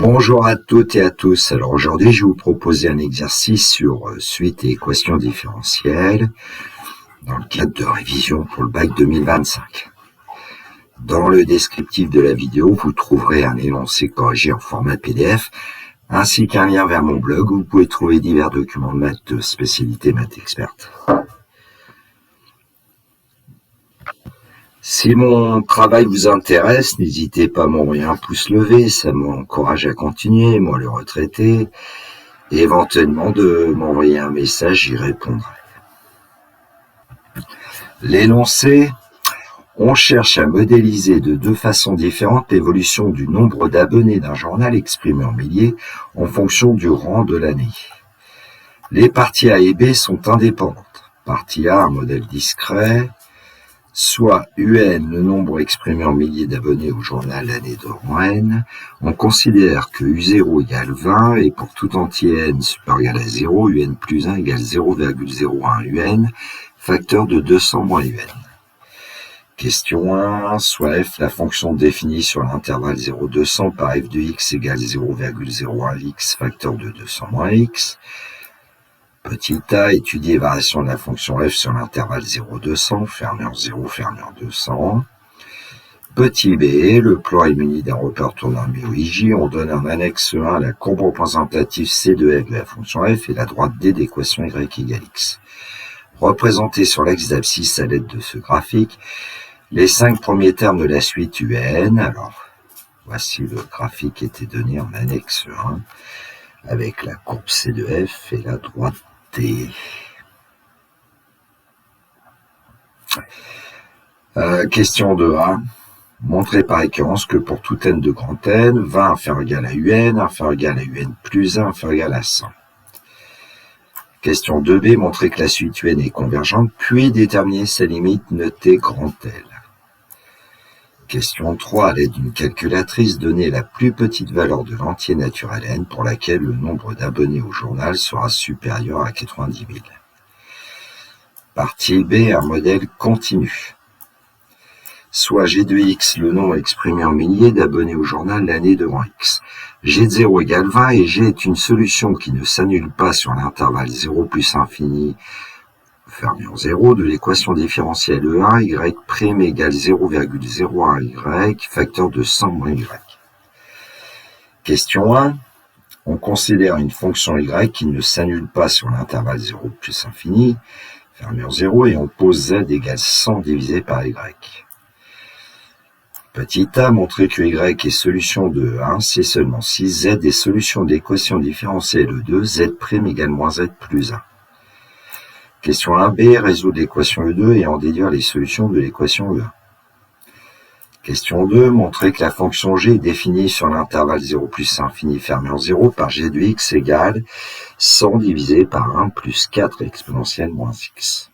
Bonjour à toutes et à tous. Alors aujourd'hui, je vais vous proposer un exercice sur suite et équations différentielles dans le cadre de révision pour le bac 2025. Dans le descriptif de la vidéo, vous trouverez un énoncé corrigé en format PDF ainsi qu'un lien vers mon blog où vous pouvez trouver divers documents de maths de spécialité maths experte. Si mon travail vous intéresse, n'hésitez pas à m'envoyer un pouce levé, ça m'encourage à continuer, moi le retraité, et éventuellement de m'envoyer un message, j'y répondrai. L'énoncé, on cherche à modéliser de deux façons différentes l'évolution du nombre d'abonnés d'un journal exprimé en milliers en fonction du rang de l'année. Les parties A et B sont indépendantes. Partie A, un modèle discret, soit UN, le nombre exprimé en milliers d'abonnés au journal l'année de rang n, on considère que U0 égale 20 et pour tout entier n supérieur égal à 0, UN plus 1 égale 0,01 UN, facteur de 200 moins UN. Question 1, soit f la fonction définie sur l'intervalle 0,200 par f de x égale 0,01 x, facteur de 200 moins x. Petit a, étudier variation de la fonction f sur l'intervalle 0,200, fermure 0, fermure 200. Petit b, le plan est muni d'un repère tournant μij, on donne en annexe 1 la courbe représentative c de f de la fonction f et la droite d d'équation y égale x. Représenté sur l'axe d'abscisse à l'aide de ce graphique, les 5 premiers termes de la suite UN, alors voici le graphique qui était donné en annexe 1, avec la courbe c de f et la droite D. Question 2a. Montrer par récurrence que pour tout n de grand N, 20 inférieur égal à UN, inférieur égal à UN plus 1, inférieur égal à 100. Question 2b. Montrer que la suite UN est convergente, puis déterminer sa limite notée grand L. Question 3. À l'aide d'une calculatrice, donner la plus petite valeur de l'entier naturel n pour laquelle le nombre d'abonnés au journal sera supérieur à 90 000. Partie B, un modèle continu. Soit G de x, le nombre exprimé en milliers d'abonnés au journal l'année de rang x. G de 0 égale 20 et G est une solution qui ne s'annule pas sur l'intervalle 0 plus infini fermure 0 de l'équation différentielle E1, y' égale 0,01 y, facteur de 100 moins y. Question 1. On considère une fonction y qui ne s'annule pas sur l'intervalle 0 plus infini, fermure 0, et on pose z égale 100 divisé par y. Petit a, montrer que y est solution de 1, c'est seulement si z est solution d'équation différentielle E2, z' égale moins z plus 1. Question 1b, résoudre l'équation E2 et en déduire les solutions de l'équation E1. Question 2, montrer que la fonction g est définie sur l'intervalle 0 plus infini fermure 0 par g de x égale 100 divisé par 1 plus 4 exponentielle moins x.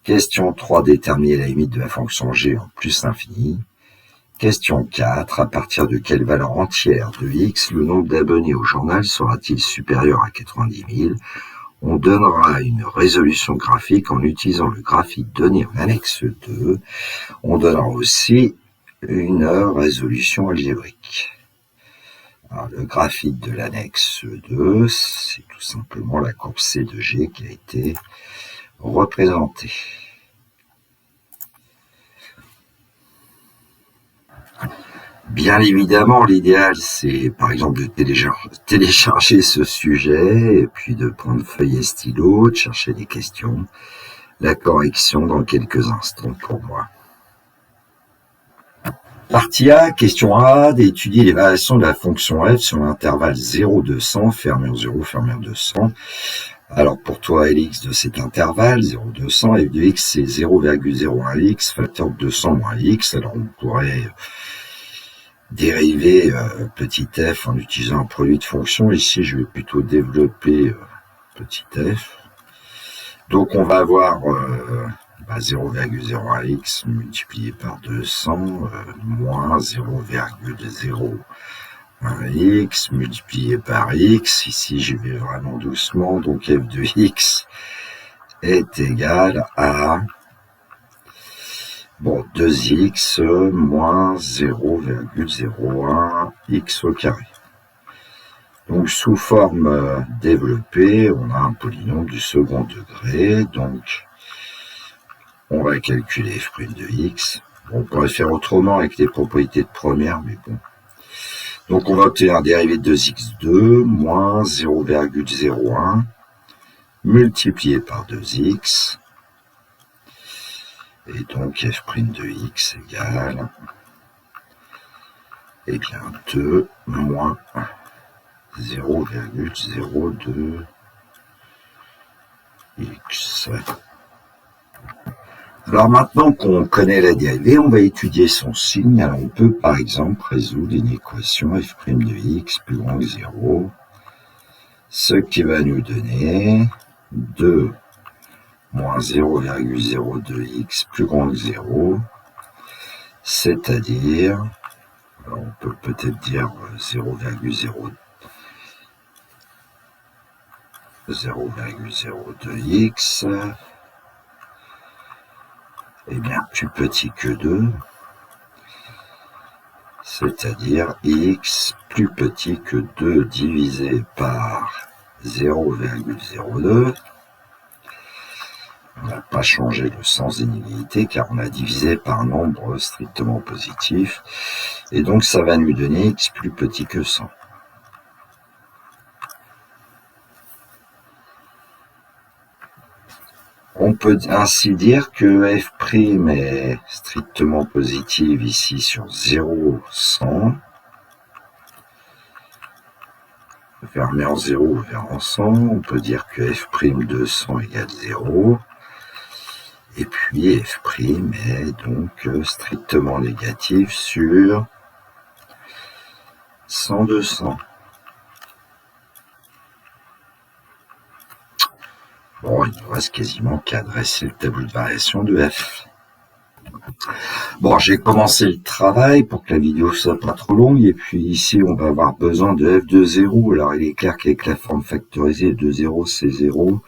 Question 3, déterminer la limite de la fonction g en plus infini. Question 4, à partir de quelle valeur entière de x le nombre d'abonnés au journal sera-t-il supérieur à 90 000? On donnera une résolution graphique en utilisant le graphique donné en annexe 2. On donnera aussi une résolution algébrique. Alors, le graphique de l'annexe 2, c'est tout simplement la courbe C de G qui a été représentée. Bien évidemment, l'idéal, c'est par exemple de télécharger ce sujet et puis de prendre feuille et stylo, de chercher des questions. La correction dans quelques instants pour moi. Partie A, question A, d'étudier les variations de la fonction f sur l'intervalle 0,200, fermure 0, fermure 200. Alors pour toi, Lx de cet intervalle, 0,200, f de x, c'est 0,01 x, facteur de 200 moins x. Alors on pourrait dériver petit f en utilisant un produit de fonction. Ici, je vais plutôt développer petit f. Donc, on va avoir 0,01 x multiplié par 200 moins 0,01 x multiplié par x. Ici, je vais vraiment doucement. Donc, f de x est égal à 2x moins 0,01 x au carré. Donc, sous forme développée, on a un polynôme du second degré. Donc, on va calculer f' de x. Bon, on pourrait faire autrement avec les propriétés de première, mais bon. Donc, on va obtenir la dérivée de 2x2 moins 0,01 multiplié par 2x. Et donc, f' de x égale, eh bien, 2 moins 0,02 x. Alors maintenant qu'on connaît la dérivée, on va étudier son signe. Alors on peut par exemple résoudre une équation f' de x plus grand que 0, ce qui va nous donner 2 moins 0,02x plus grand que 0, c'est-à-dire, on peut peut-être dire 0,02x, eh bien plus petit que 2, c'est-à-dire x plus petit que 2 divisé par 0,02. On n'a pas changé le sens d'inégalité car on a divisé par un nombre strictement positif, et donc ça va nous donner x plus petit que 100. On peut ainsi dire que f' est strictement positive ici sur 0, 100, vers en 0 vers en 100. On peut dire que f' de 100 égale 0. Et puis f' est donc strictement négatif sur 100, 200. Bon, il ne reste quasiment qu'à dresser le tableau de variation de f. Bon, j'ai commencé le travail pour que la vidéo soit pas trop longue, et puis ici on va avoir besoin de f de 0. Alors il est clair qu'avec la forme factorisée de 0 c'est 0,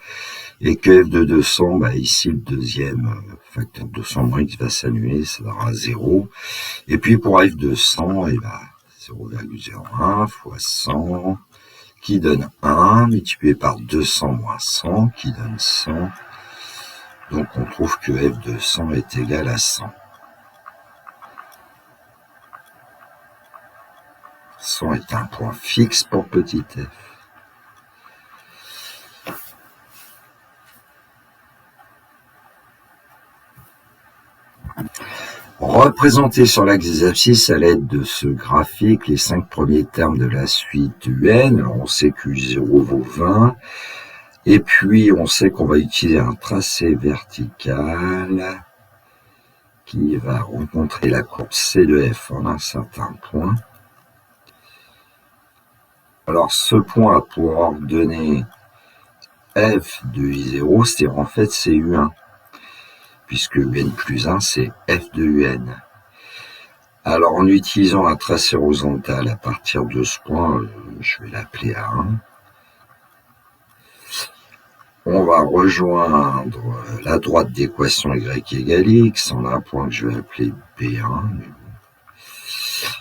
et que f de 200, bah ici le deuxième facteur de 200 moins x va s'annuler, ça donnera 0. Et puis pour f de 100, et bah 0,01 fois 100, qui donne 1, multiplié par 200 moins 100, qui donne 100. Donc on trouve que f de 100 est égal à 100. 100 est un point fixe pour petit f. Représenter sur l'axe des abscisses à l'aide de ce graphique les 5 premiers termes de la suite UN. Alors on sait que U0 vaut 20. Et puis on sait qu'on va utiliser un tracé vertical qui va rencontrer la courbe C de F en un certain point. Alors ce point a pour ordonnée F de I0, c'est-à-dire en fait c'est U1. Puisque UN plus 1, c'est f de UN. Alors, en utilisant un tracé horizontal à partir de ce point, je vais l'appeler A1, on va rejoindre la droite d'équation y égale x, on a un point que je vais appeler B1.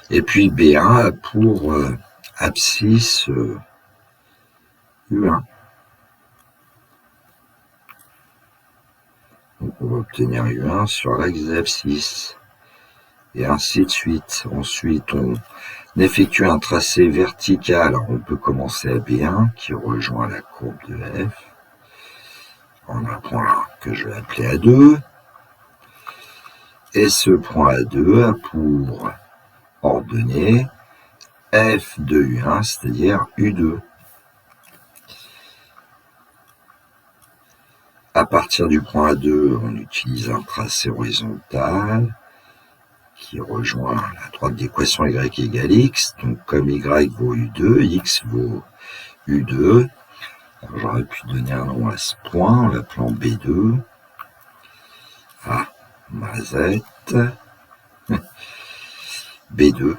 Et puis B1 a pour abscisse U1. Donc on va obtenir U1 sur l'axe des abscisses. Et ainsi de suite. Ensuite, on effectue un tracé vertical. Alors, on peut commencer à B1, qui rejoint la courbe de F. On a un point que je vais appeler A2. Et ce point A2 a pour ordonnée F de U1, c'est-à-dire U2. À partir du point A2, on utilise un tracé horizontal qui rejoint la droite d'équation y égale x. Donc comme y vaut u2, x vaut u2. Alors j'aurais pu donner un nom à ce point en l'appelant B2. Ah, mazette. B2.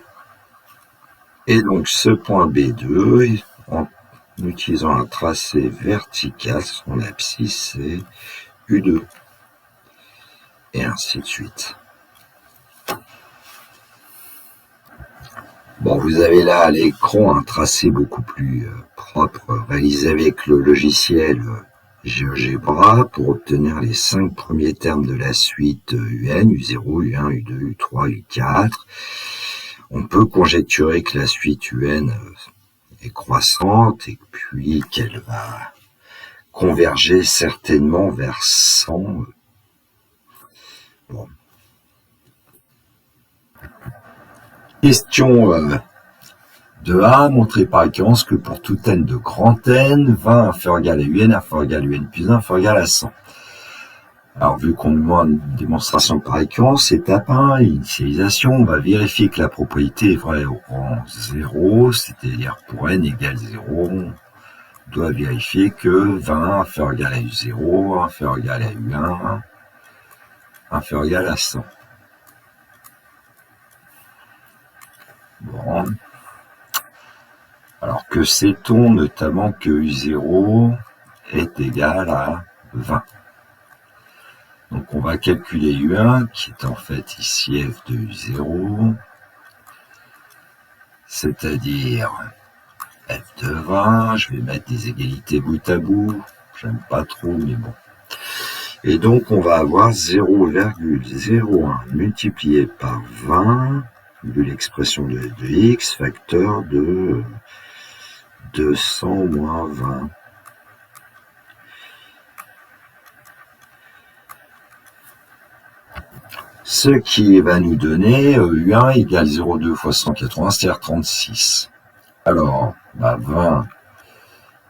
Et donc ce point B2, en utilisant un tracé vertical, son abscisse c'est U2. Et ainsi de suite. Bon, vous avez là à l'écran un tracé beaucoup plus propre, réalisé avec le logiciel GeoGebra pour obtenir les 5 premiers termes de la suite UN, U0, U1, U2, U3, U4. On peut conjecturer que la suite UN est croissante et puis qu'elle va converger certainement vers 100. Bon. Question de A, montrer par récurrence que pour tout n de grand N, 20 inférieur égal à UN, inférieur égal à UN plus 1, inférieur égal à 100. Alors, vu qu'on demande une démonstration par récurrence, étape 1, initialisation, on va vérifier que la propriété est vraie au rang 0, c'est-à-dire pour n égale 0, on doit vérifier que 20 inférieur égal à U0, inférieur égal à U1, inférieur égal à 100. Bon. Alors que sait-on notamment que U0 est égal à 20. Donc on va calculer U1 qui est en fait ici f de U0, c'est-à-dire f de 20, je vais mettre des égalités bout à bout, j'aime pas trop mais bon. Et donc on va avoir 0,01 multiplié par 20, vu l'expression de x, facteur de 200 moins 20. Ce qui va nous donner U1 égale 0,2 fois 180, c'est-à-dire 36. Alors, 20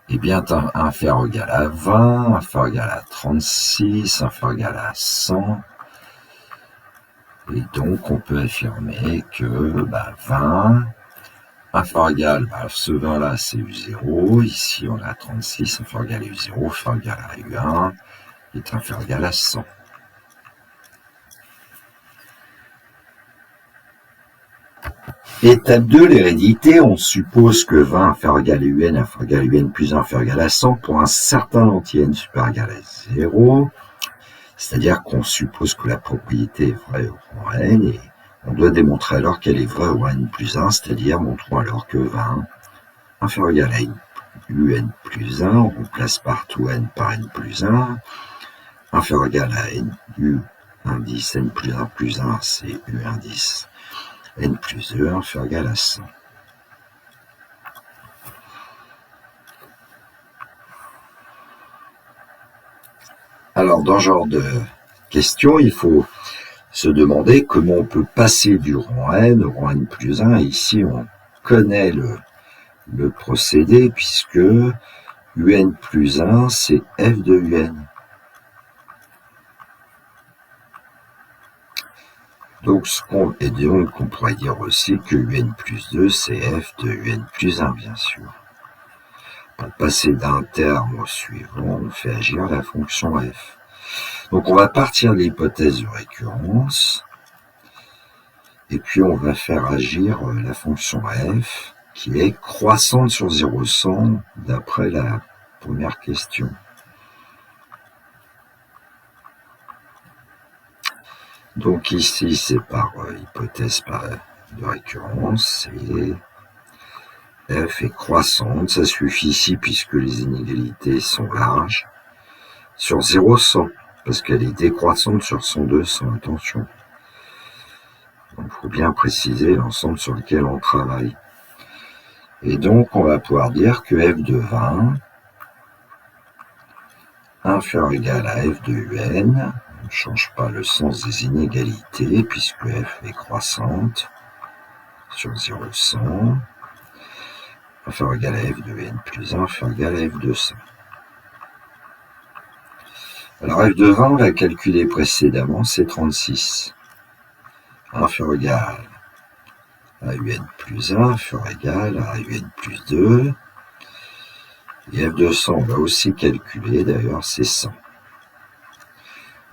est bien inférieur égal à 20, inférieur égal à 36, inférieur égal à 100. Et donc, on peut affirmer que 20 inférieur égal, ce 20 là, c'est U0. Ici, on a 36, inférieur égal à U0, inférieur égal à U1, est inférieur égal à 100. Étape 2, l'hérédité. On suppose que 20 inférieur égal à UN, inférieur égal à UN plus 1 inférieur égal à 100 pour un certain anti-n supérieur égal à 0. C'est-à-dire qu'on suppose que la propriété est vraie au rang n et on doit démontrer alors qu'elle est vraie au rang n plus 1, c'est-à-dire montrons alors que 20 inférieur égal à UN plus 1, on remplace partout n par n plus 1, inférieur égal à n, U indice n plus 1, c'est U indice n plus 2 inférieur égal à 100. Alors, dans ce genre de question, il faut se demander comment on peut passer du rang n au rang n plus 1. Ici, on connaît le procédé puisque UN plus 1, c'est f de UN. Donc, on pourrait dire aussi que UN plus 2, c'est f de UN plus 1, bien sûr. Pour passer d'un terme au suivant, on fait agir la fonction f. Donc, on va partir de l'hypothèse de récurrence. Et puis, on va faire agir la fonction f, qui est croissante sur 0,100, d'après la première question. Donc ici, c'est par hypothèse de récurrence, et f est croissante, ça suffit ici puisque les inégalités sont larges, sur 0,100, parce qu'elle est décroissante sur 100, attention. Donc il faut bien préciser l'ensemble sur lequel on travaille. Et donc on va pouvoir dire que f de 20 inférieur ou égal à f de un, on ne change pas le sens des inégalités puisque f est croissante sur 0,100, inférieur ou égal à f de n plus 1, inférieur ou égal à f de 100. Alors f de 20, on l'a calculé précédemment, c'est 36. Inférieur ou égal à un plus 1, inférieur ou égal à un plus 2. Et f de 100, on va aussi calculer, d'ailleurs, c'est 100.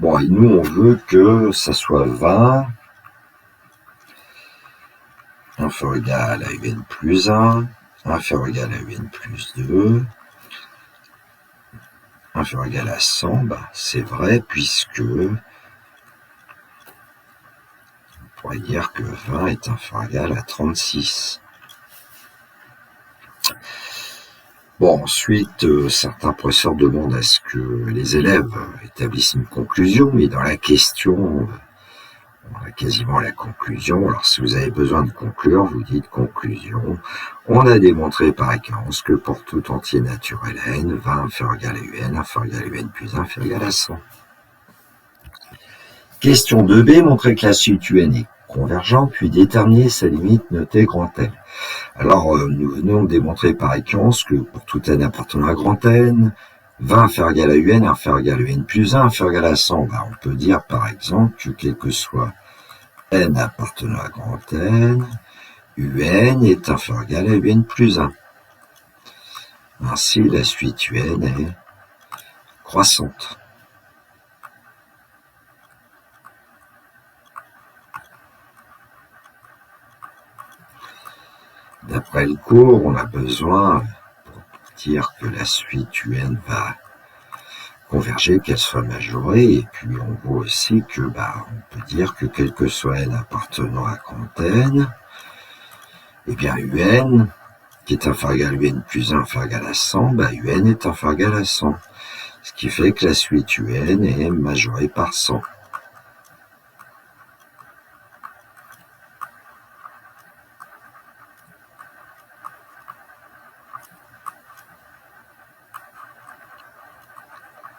Bon, et nous, on veut que ça soit 20, inférieur ou égal à un plus 1, inférieur ou égal à un plus 2, inférieur ou égal à 100, c'est vrai, puisque on pourrait dire que 20 est inférieur ou égal à 36. Bon, ensuite, certains professeurs demandent à ce que les élèves établissent une conclusion, mais dans la question, on a quasiment la conclusion. Alors, si vous avez besoin de conclure, vous dites conclusion. On a démontré par expérience que pour tout entier naturel à n, 20 inférieur égal à un, inférieur égal à un plus 1 inférieur égal à 100. Question 2b, montrer que la suite un est convergente, puis déterminer sa limite notée grand N. Alors, nous venons de démontrer par expérience que pour tout n appartenant à grand N, 20 inférieur égal à un, inférieur égal à n plus 1, inférieur égal à 100, on peut dire par exemple que quel que soit n appartenant à grand N, un est inférieur égal à un plus 1. Ainsi, la suite un est croissante. D'après le cours, on a besoin, pour dire que la suite un va converger, qu'elle soit majorée, et puis on voit aussi que, on peut dire que quel que soit n appartenant à grand N, eh bien un, qui est inférieur égal à un plus 1 inférieur égal à 100, un est inférieur égal à 100. Ce qui fait que la suite un est majorée par 100.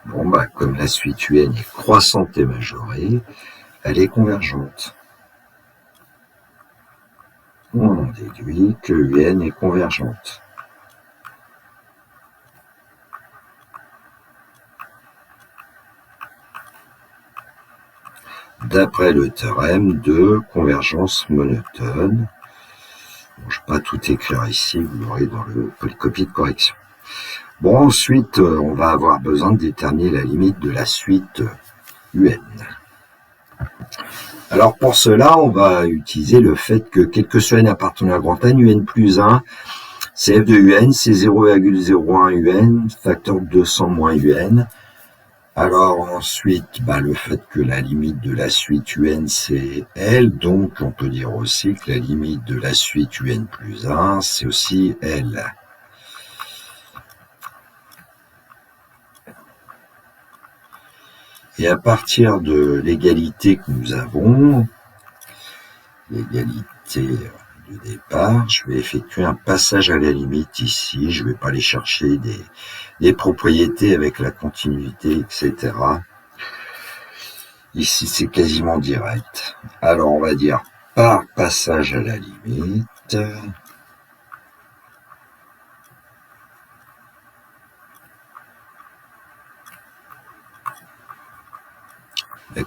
Bon, comme la suite un est croissante et majorée, elle est convergente. On déduit que un est convergente. D'après le théorème de convergence monotone. Bon, je ne vais pas tout écrire ici, vous l'aurez dans le polycopie de correction. Bon, ensuite, on va avoir besoin de déterminer la limite de la suite un. Alors, pour cela, on va utiliser le fait que, quel que soit n appartenant à grand N, un plus 1, c'est f de un, c'est 0,01 un, facteur de 200 moins un. Alors ensuite, le fait que la limite de la suite un, c'est L, donc on peut dire aussi que la limite de la suite un plus 1, c'est aussi L. Et à partir de l'égalité que nous avons, l'égalité de départ, je vais effectuer un passage à la limite ici. Je ne vais pas aller chercher des propriétés avec la continuité, etc. Ici, c'est quasiment direct. Alors, on va dire par passage à la limite.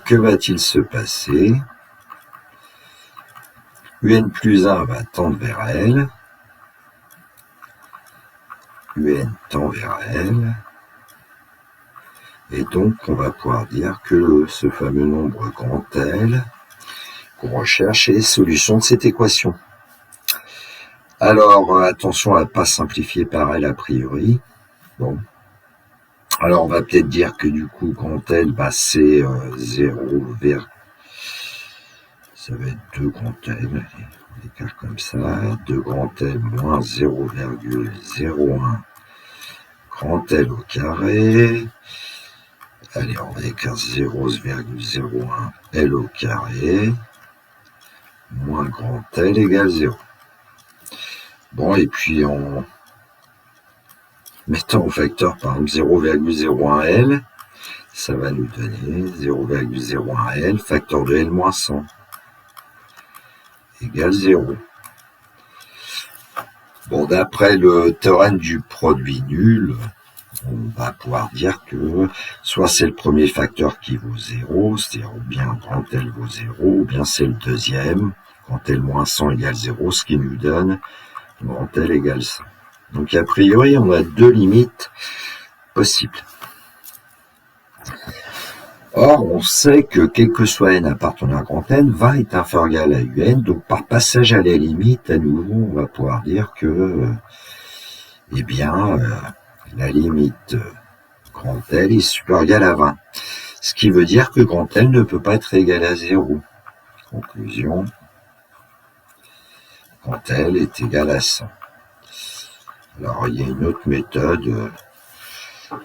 Que va-t-il se passer? Un plus 1 va tendre vers L. Un tend vers L. Et donc, on va pouvoir dire que ce fameux nombre grand L qu'on recherche est solution de cette équation. Alors, attention à ne pas simplifier par L a priori. Bon. Alors, on va peut-être dire que du coup, grand L, c'est 0 vers... Ça va être 2 grand L, on écart comme ça, 2 grand L moins 0,01 grand L au carré. Allez, on va écrire 0,01 L au carré moins grand L égale 0. Bon, et puis en mettant au facteur par exemple 0,01 L, ça va nous donner 0,01 L facteur de L moins 100 égale 0. Bon, d'après le théorème du produit nul, on va pouvoir dire que soit c'est le premier facteur qui vaut 0, c'est-à-dire ou bien grand L vaut 0, ou bien c'est le deuxième, grand L moins 100 égale 0, ce qui nous donne grand L égale 100. Donc a priori, on a deux limites possibles. Or, on sait que quel que soit n appartenant à grand N, 20 est inférieur à un, donc par passage à la limite, à nouveau, on va pouvoir dire que, la limite grand L est supérieure ou égale à 20. Ce qui veut dire que grand L ne peut pas être égal à 0. Conclusion, grand L est égal à 100. Alors, il y a une autre méthode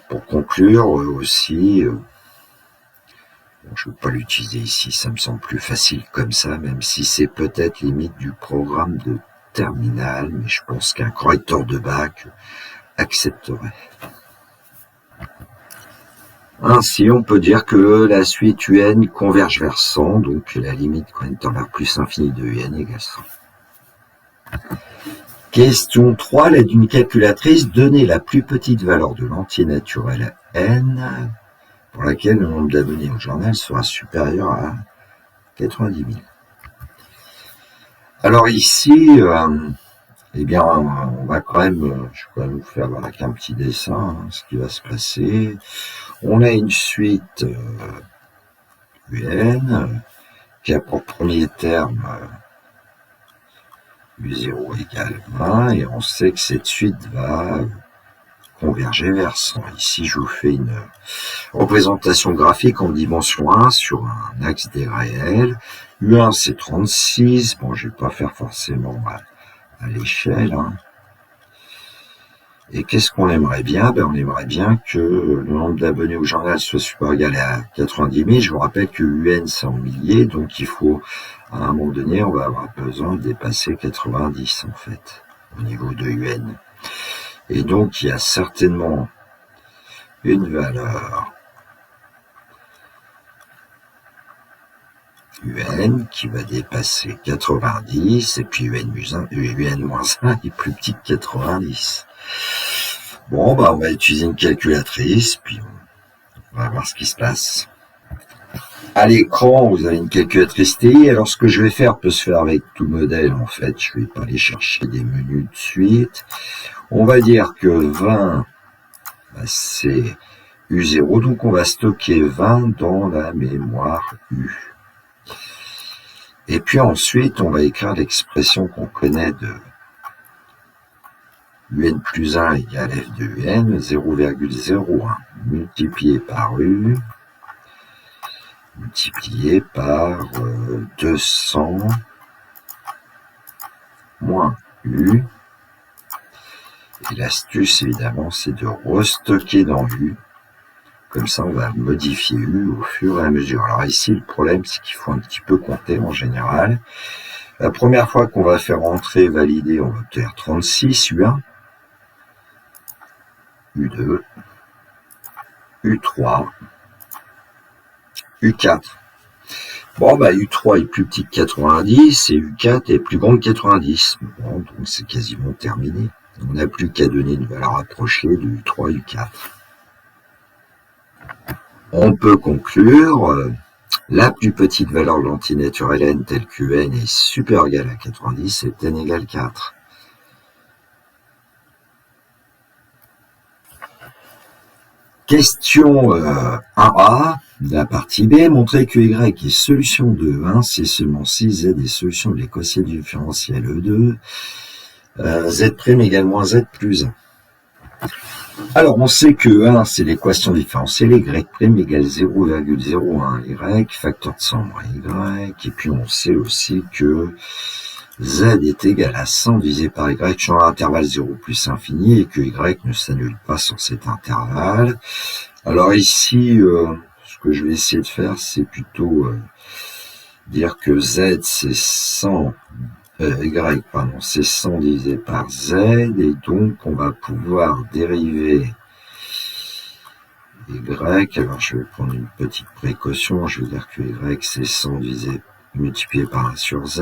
pour conclure aussi. Bon, je ne vais pas l'utiliser ici, ça me semble plus facile comme ça, même si c'est peut-être limite du programme de terminal, mais je pense qu'un correcteur de bac accepterait. Ainsi, on peut dire que la suite UN converge vers 100, donc la limite quand même tend vers plus infini de UN égale 100. Question 3. À l'aide d'une calculatrice, donnez la plus petite valeur de l'entier naturel n pour laquelle le nombre d'abonnés au journal sera supérieur à 90 000. Alors ici, eh bien, on va quand même, je vais vous faire avec un petit dessin ce qui va se passer. On a une suite UN qui a pour premier terme U0 égale 20 et on sait que cette suite va converger vers 100. Ici, je vous fais une représentation graphique en dimension 1 sur un axe des réels. U1, c'est 36. Bon, je ne vais pas faire forcément à l'échelle. Et qu'est-ce qu'on aimerait bien? On aimerait bien que le nombre d'abonnés au journal soit supérieur ou égal à 90 000. Je vous rappelle que UN, c'est en milliers, donc il faut, à un moment donné, on va avoir besoin de dépasser 90, en fait, au niveau de UN. Et donc, il y a certainement une valeur UN qui va dépasser 90, et puis UN-1 est plus petit que 90. Bon, on va utiliser une calculatrice, puis on va voir ce qui se passe. À l'écran, vous avez une calculatrice TI. Alors, ce que je vais faire peut se faire avec tout modèle, en fait. Je ne vais pas aller chercher des menus de suite. On va dire que 20, c'est U0, donc on va stocker 20 dans la mémoire U. Et puis ensuite, on va écrire l'expression qu'on connaît de UN plus 1 égale F de UN, 0,01 multiplié par U, multiplié par 200 moins U. Et l'astuce, évidemment, c'est de restocker dans U. Comme ça, on va modifier U au fur et à mesure. Alors ici, le problème, c'est qu'il faut un petit peu compter en général. La première fois qu'on va faire entrer et valider, on va obtenir 36, U1, U2, U3, U4. Bon, U3 est plus petit que 90 et U4 est plus grand que 90. Bon, donc c'est quasiment terminé. On n'a plus qu'à donner une valeur approchée de U3 et U4. On peut conclure, la plus petite valeur de l'entier naturel n telle que n est supérieure ou égale à 90 et n égale 4. Question 1a, de la partie B, montrer que y est solution de 1 si seulement si z est solution de l'équation différentielle E2, z' égale moins z plus 1. Alors, on sait que 1, c'est l'équation différentielle, y' égale 0,01 y, facteur de 100 moins y, et puis on sait aussi que z est égal à 100 divisé par y sur l'intervalle 0 plus infini, et que y ne s'annule pas sur cet intervalle. Alors ici, ce que je vais essayer de faire, c'est plutôt dire que z, c'est 100 c'est 100 divisé par z, et donc on va pouvoir dériver y. Alors je vais prendre une petite précaution, je vais dire que y c'est 100 multiplié par 1 sur z,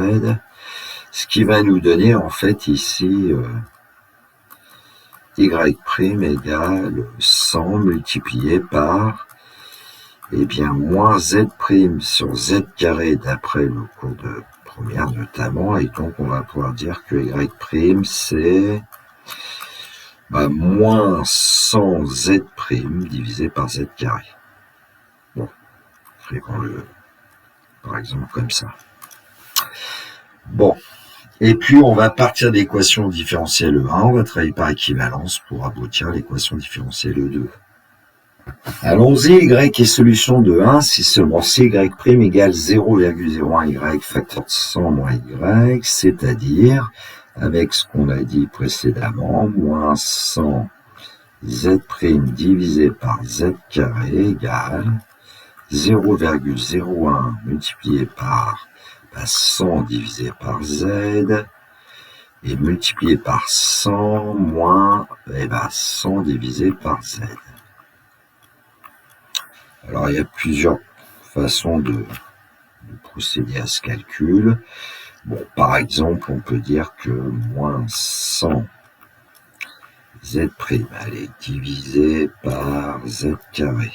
ce qui va nous donner en fait ici y' égale 100 multiplié par moins z' sur z carré d'après le cours de première notamment, et donc on va pouvoir dire que y' c'est moins 100 z' divisé par z carré. Bon, écrivons-le par exemple comme ça. Bon, et puis on va partir de l'équation différentielle E1, on va travailler par équivalence pour aboutir à l'équation différentielle E2. Allons-y, y est solution de 1 si seulement si y' égale 0,01 y facteur de 100 moins y, c'est-à-dire, avec ce qu'on a dit précédemment, moins 100 z' divisé par z carré égale 0,01 multiplié par 100 divisé par z et multiplié par 100 moins 100 divisé par z. Alors il y a plusieurs façons de procéder à ce calcul. Bon, par exemple, on peut dire que moins 100 z' allez, divisé par z carré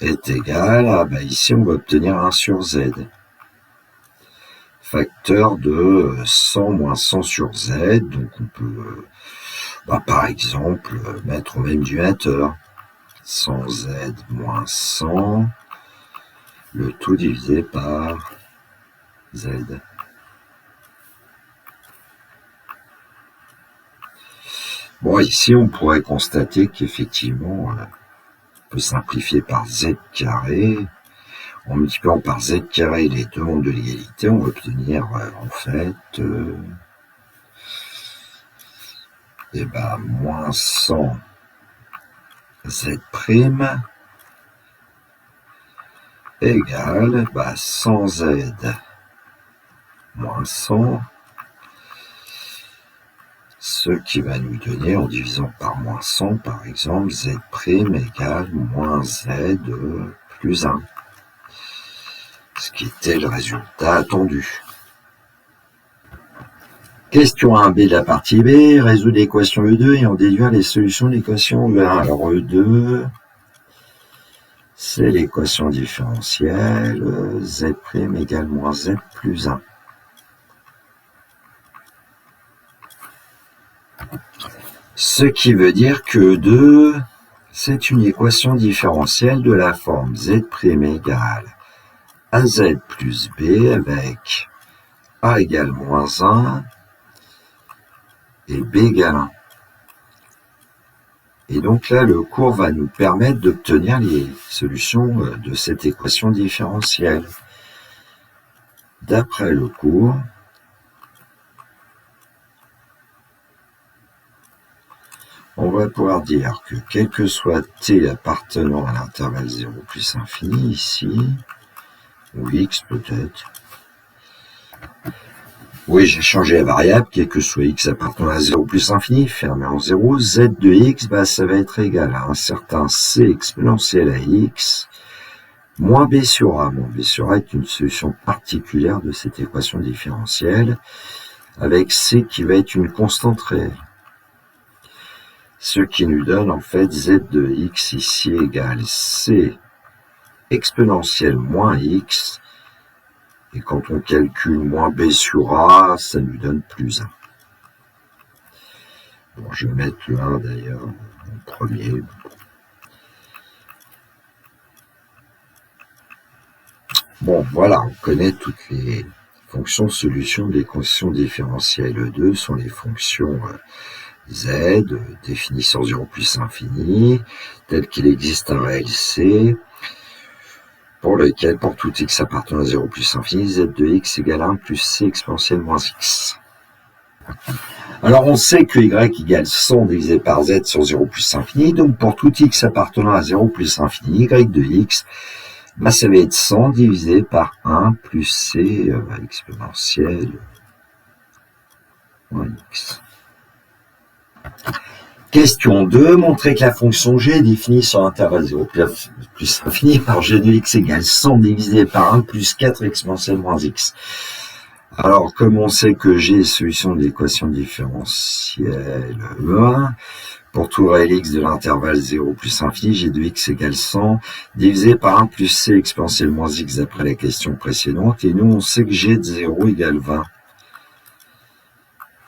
est égal à, ici on va obtenir 1 sur z. Facteur de 100 moins 100 sur z, donc on peut, par exemple, mettre au même diviseur 100z moins 100, le tout divisé par z. Bon, ici, on pourrait constater qu'effectivement, on peut simplifier par z carré. En multipliant par z carré les deux mondes de l'égalité, on va obtenir, en fait, moins 100 z' égale 100 z moins 100, ce qui va nous donner, en divisant par moins 100, par exemple, z' égale moins z plus 1, ce qui était le résultat attendu. Question 1b de la partie B, résoudre l'équation E2 et en déduire les solutions de l'équation E1. Alors E2, c'est l'équation différentielle, z' égale moins z plus 1. Ce qui veut dire que E2, c'est une équation différentielle de la forme z' égale az plus b avec a égale moins 1 et b égale 1. Et donc là, le cours va nous permettre d'obtenir les solutions de cette équation différentielle. D'après le cours, on va pouvoir dire que quel que soit t appartenant à l'intervalle 0 plus infini, ici, ou x peut-être. Oui, j'ai changé la variable, quel que soit x appartenant à 0 plus infini, fermé en 0, z de x, ça va être égal à un certain c exponentiel à x, moins b sur a. Bon, b sur a est une solution particulière de cette équation différentielle, avec c qui va être une constante réelle. Ce qui nous donne en fait z de x ici égale c exponentielle moins x, et quand on calcule moins b sur a, ça nous donne plus 1. Bon, je vais mettre le 1 d'ailleurs en premier. Bon, voilà, on connaît toutes les fonctions de solution des conditions différentielles. E2 sont les fonctions z, définies sur 0 plus infini, tel qu'il existe un réel c, pour lequel, pour tout x appartenant à 0 plus infini, z de x égale 1 plus c exponentielle moins x. Alors, on sait que y égale 100 divisé par z sur 0 plus infini, donc pour tout x appartenant à 0 plus infini, y de x, ça va être 100 divisé par 1 plus c exponentielle moins x. Question 2, montrer que la fonction g est définie sur l'intervalle 0 plus infini par g de x égale 100 divisé par 1 plus 4 exponentielle moins x. Alors, comme on sait que g est solution de l'équation différentielle E1, pour tout réel x de l'intervalle 0 plus infini, g de x égale 100 divisé par 1 plus c exponentielle moins x d'après la question précédente, et nous on sait que g de 0 égale 20.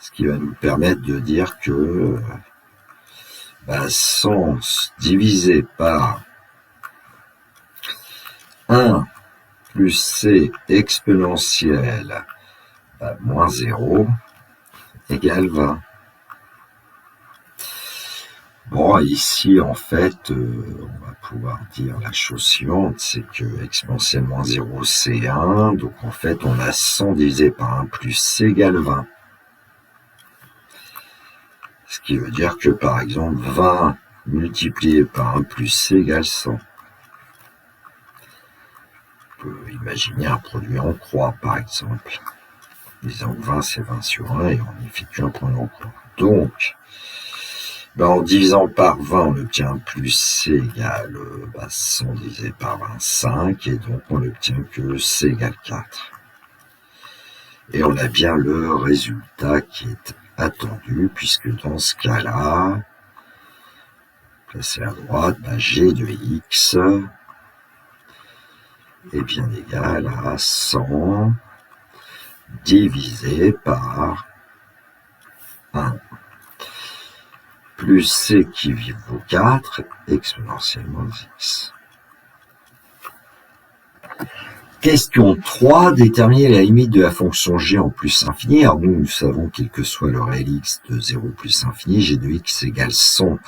Ce qui va nous permettre de dire que 100 divisé par 1 plus c exponentielle moins 0 égale 20. Bon, ici, en fait, on va pouvoir dire la chose suivante, c'est que exponentielle moins 0, c'est 1. Donc, en fait, on a 100 divisé par 1 plus c égale 20. Ce qui veut dire que, par exemple, 20 multiplié par 1 plus c égale 100. On peut imaginer un produit en croix, par exemple. Disons que 20, c'est 20 sur 1 et on effectue un produit en croix. Donc, en divisant par 20, on obtient plus c égale 100 divisé par 25, et donc on obtient que c égale 4. Et on a bien le résultat qui est attendu, puisque dans ce cas-là, placé à droite, g de x est bien égal à 100 divisé par 1. Plus c qui vaut 4, exponentiellement x. Question 3, déterminer la limite de la fonction g en plus infini. Alors nous savons quel que soit le réel x de 0 plus infini, g de x égale 100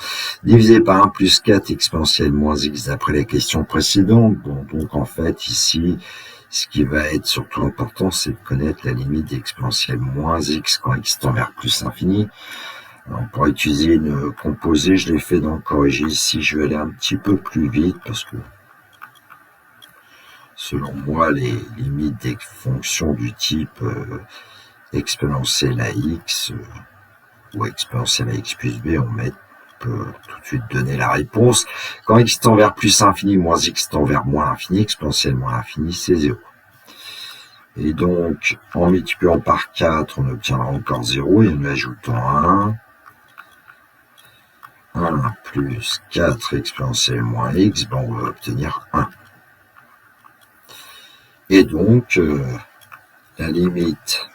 divisé par 1 plus 4 exponentielle moins x d'après la question précédente. Bon, donc en fait ici, ce qui va être surtout important, c'est de connaître la limite d'exponentielle moins x quand x tend vers plus infini. Alors, on pourra utiliser une composée, je l'ai fait dans le corrigé ici, je vais aller un petit peu plus vite parce que selon moi, les limites des fonctions du type exponentielle à x ou exponentielle à x plus b, on peut tout de suite donner la réponse. Quand x tend vers plus infini, moins x tend vers moins infini, exponentielle moins infini, c'est 0. Et donc, en multipliant par 4, on obtiendra encore 0, et en ajoutant 1 plus 4 exponentielle moins x, on va obtenir 1. Et donc, la limite,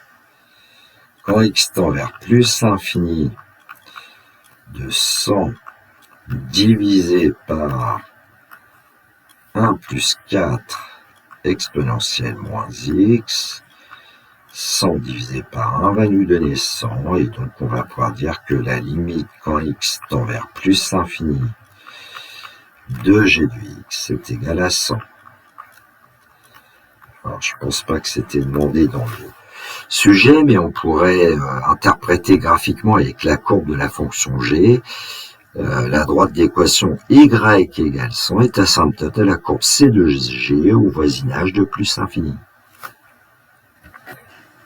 quand x tend vers plus infini, de 100 divisé par 1 plus 4 exponentielle moins x, 100 divisé par 1 va nous donner 100, et donc on va pouvoir dire que la limite quand x tend vers plus infini de g de x est égale à 100. Alors je pense pas que c'était demandé dans le sujet, mais on pourrait interpréter graphiquement avec la courbe de la fonction g. La droite d'équation y égale 100 est asymptote à la courbe c de g au voisinage de plus infini.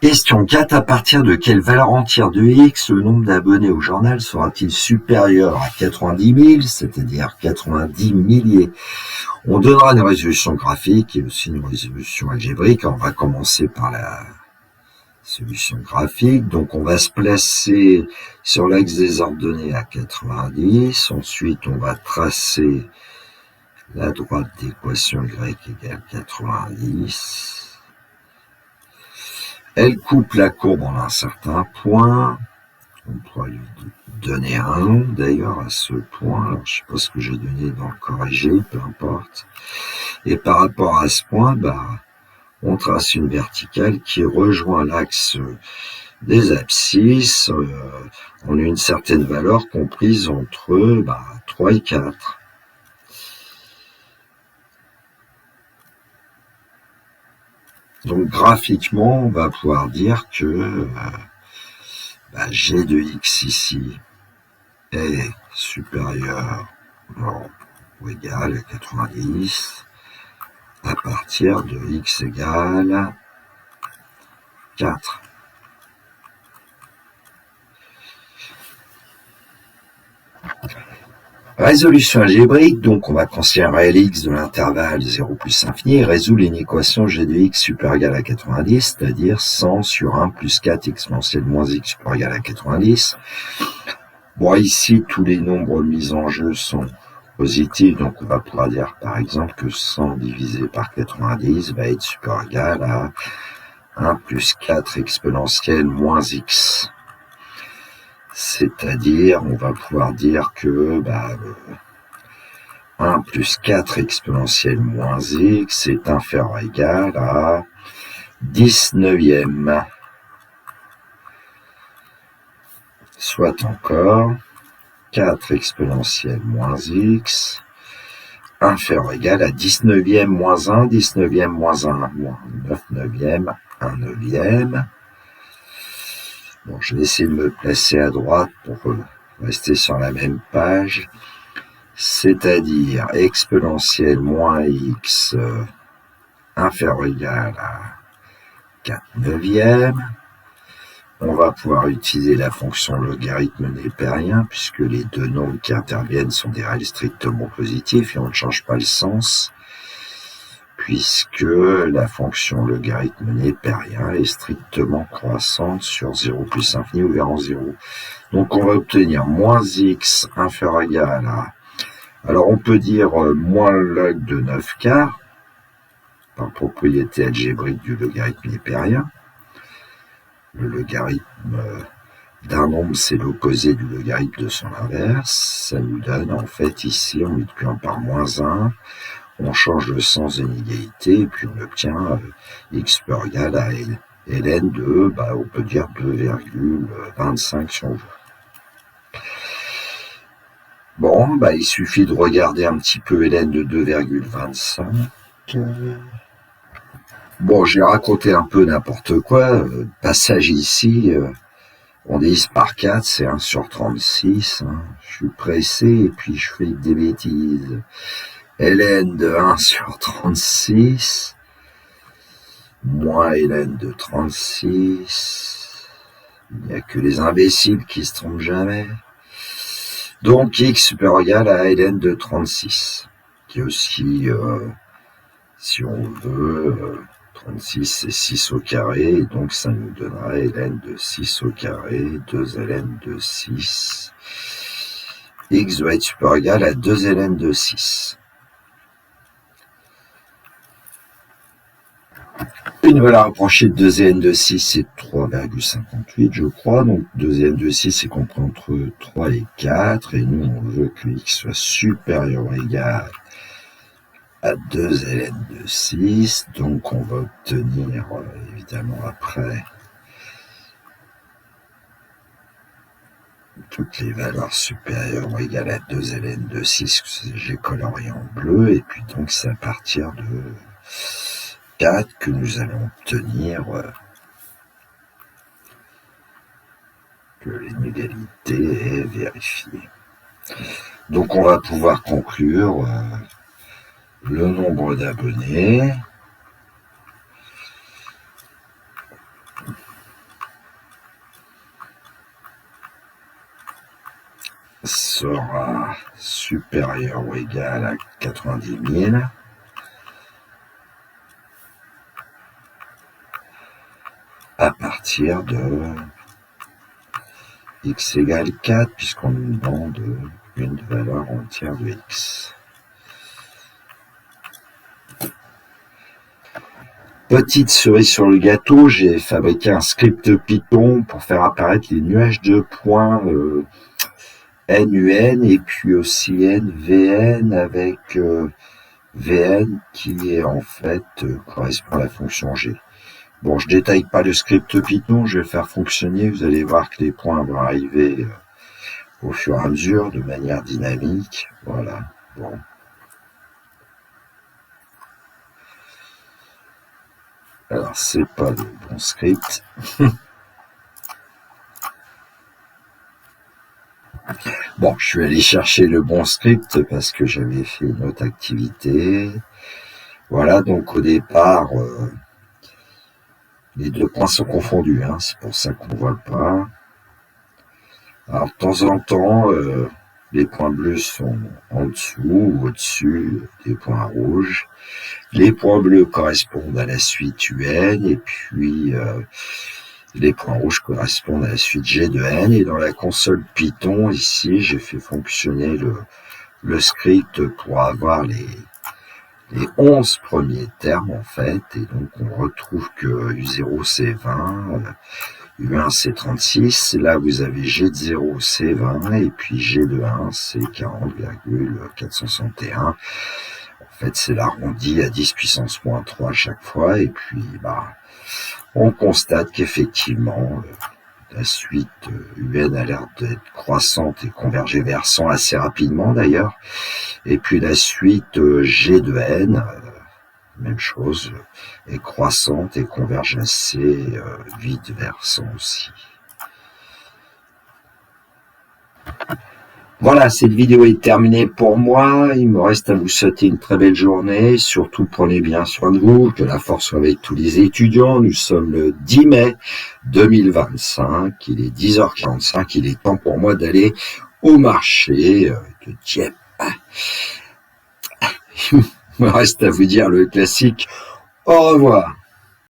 Question 4. À partir de quelle valeur entière de x le nombre d'abonnés au journal sera-t-il supérieur à 90 000, c'est-à-dire 90 milliers? On donnera une résolution graphique et aussi une résolution algébrique. On va commencer par la solution graphique. Donc on va se placer sur l'axe des ordonnées à 90. Ensuite, on va tracer la droite d'équation y égale 90. Elle coupe la courbe en un certain point. On pourra lui donner un nom d'ailleurs à ce point. Alors, je ne sais pas ce que j'ai donné dans le corrigé, peu importe. Et par rapport à ce point, on trace une verticale qui rejoint l'axe des abscisses en une certaine valeur comprise entre 3 et 4. Donc graphiquement, on va pouvoir dire que g de x ici est supérieur ou égal à 90 à partir de x égale 4. Résolution algébrique, donc on va considérer Lx de l'intervalle 0 plus infini et résoudre une équation g de x supérieur ou égal à 90, c'est-à-dire 100 sur 1 plus 4 exponentielle moins x supérieur ou égal à 90. Bon, ici, tous les nombres mis en jeu sont positifs, donc on va pouvoir dire par exemple que 100 divisé par 90 va être supérieur ou égal à 1 plus 4 exponentielle moins x. C'est-à-dire, on va pouvoir dire que 1 plus 4 exponentielle moins x est inférieur ou égal à 19e. Soit encore 4 exponentielle moins x inférieur ou égal à 19e moins 1, 19e moins 1, moins 9 neuvième, 1 neuvième. Bon, je vais essayer de me placer à droite pour rester sur la même page. C'est-à-dire exponentielle moins x inférieur ou égal à 4 neuvièmes. On va pouvoir utiliser la fonction logarithme népérien puisque les deux nombres qui interviennent sont des réels strictement positifs et on ne change pas le sens puisque la fonction logarithme népérien est strictement croissante sur 0 plus infini ouvert en 0. Donc on va obtenir moins x inférieur ou égal à... Alors on peut dire moins log de 9 quarts par propriété algébrique du logarithme népérien. Le logarithme d'un nombre, c'est l'opposé du logarithme de son inverse. Ça nous donne, en fait, ici, en multipliant par moins 1, on change le sens de l'égalité, et puis on obtient x peut égal à ln de, on peut dire 2,25 si on veut. Bon, il suffit de regarder un petit peu ln de 2,25. Bon, j'ai raconté un peu n'importe quoi. Passage ici, on divise par 4, c'est 1 sur 36. Hein. Je suis pressé et puis je fais des bêtises. ln de 1 sur 36, moins ln de 36. Il n'y a que les imbéciles qui se trompent jamais. Donc, x supérieur ou égal à ln de 36, qui est aussi, si on veut... 36, c'est 6 au carré, et donc ça nous donnera ln de 6 au carré, 2 ln de 6. X doit être supérieur ou égal à 2 ln de 6. Une valeur approchée de 2 ln de 6, c'est 3,58, je crois. Donc 2 ln de 6, c'est compris entre 3 et 4, et nous, on veut que x soit supérieur ou égal à 2 ln de 6, donc on va obtenir évidemment après toutes les valeurs supérieures ou égales à 2 ln de 6 que j'ai colorié en bleu, et puis donc c'est à partir de 4 que nous allons obtenir que l'inégalité est vérifiée. Donc on va pouvoir conclure le nombre d'abonnés sera supérieur ou égal à 90 000 à partir de x égale 4 puisqu'on nous demande une valeur entière de x. Petite cerise sur le gâteau, j'ai fabriqué un script Python pour faire apparaître les nuages de points NUN et puis aussi NVN avec VN qui est en fait correspond à la fonction G. Bon, je détaille pas le script Python, je vais le faire fonctionner, vous allez voir que les points vont arriver au fur et à mesure de manière dynamique. Voilà, bon. Alors, c'est pas le bon script. Bon, je suis allé chercher le bon script parce que j'avais fait une autre activité. Voilà, donc au départ, les deux points sont confondus, hein, c'est pour ça qu'on ne voit pas. Alors, de temps en temps, les points bleus sont en dessous ou au-dessus des points rouges. Les points bleus correspondent à la suite UN et puis les points rouges correspondent à la suite G de N. Et dans la console Python, ici, j'ai fait fonctionner le script pour avoir les 11 premiers termes, en fait. Et donc, on retrouve que U0, c'est 20, U1, c'est 36. Là, vous avez G de 0, c'est 20. Et puis G de 1, c'est 40,461. En fait, c'est l'arrondi à 10 puissance moins 3 à chaque fois. Et puis, on constate qu'effectivement, La suite UN a l'air d'être croissante et converger vers 100 assez rapidement d'ailleurs. Et puis la suite G de N, même chose, est croissante et converge assez vite vers 100 aussi. Voilà, cette vidéo est terminée pour moi. Il me reste à vous souhaiter une très belle journée. Surtout, prenez bien soin de vous. Que la force soit avec tous les étudiants. Nous sommes le 10 mai 2025. Il est 10h45. Il est temps pour moi d'aller au marché de Dieppe. Il me reste à vous dire le classique. Au revoir.